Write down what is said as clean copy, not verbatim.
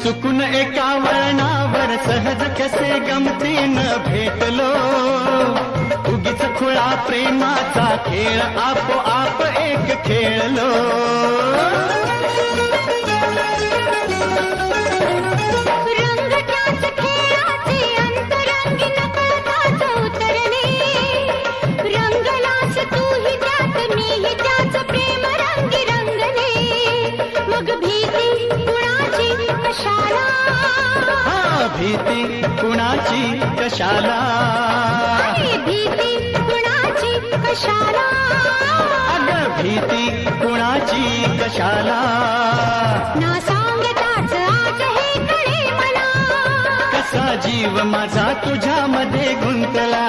चुकून एका वळणावर सहज कसे गमतीनं भेटलो, उगीच खुळा प्रेमाचा खेळ आपोआप एक खेळलो. भीती कुणाची कशाला, भीती कुणाची कशाला, अगं भीती कुणाची कशाला. ना सांगताच आज हे कळे मला, कसा जीव माझा तुझ्यामध्ये गुंतला.